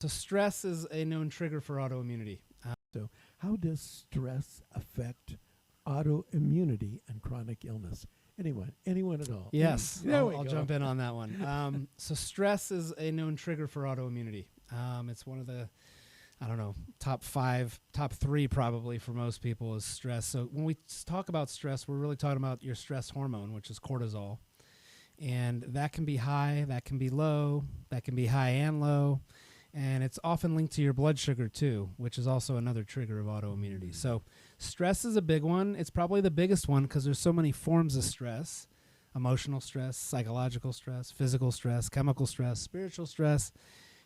So stress is a known trigger for autoimmunity. So, how does stress affect autoimmunity and chronic illness? Anyone at all? Yes, There we I'll go. jump in on that one. So stress is a known trigger for autoimmunity. It's one of the, I don't know, top three probably for most people is stress. So when we talk about stress, we're really talking about your stress hormone, which is cortisol. And that can be high, that can be low, that can be high and low. And it's often linked to your blood sugar too, which is also another trigger of autoimmunity. So stress is a big one. It's probably the biggest one because there's so many forms of stress: emotional stress, psychological stress, physical stress, chemical stress, spiritual stress,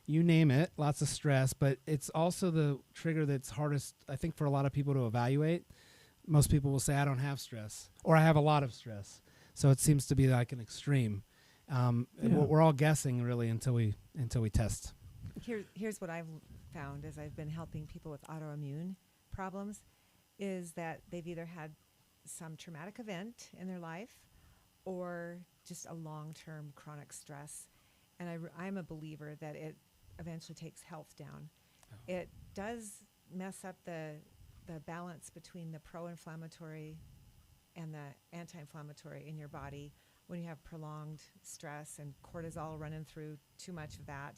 you name it, lots of stress. But it's also the trigger that's hardest, I think, for a lot of people to evaluate. Most people will say, I don't have stress, or I have a lot of stress. So it seems to be like an extreme. We're all guessing really until we test. Here's what I've found as I've been helping people with autoimmune problems is that they've either had some traumatic event in their life or just a long-term chronic stress. And I'm a believer that it eventually takes health down. Oh. It does mess up the balance between the pro-inflammatory and the anti-inflammatory in your body when you have prolonged stress and cortisol running through too much of that.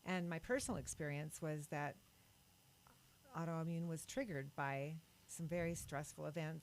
And my personal experience was that autoimmune was triggered by some very stressful events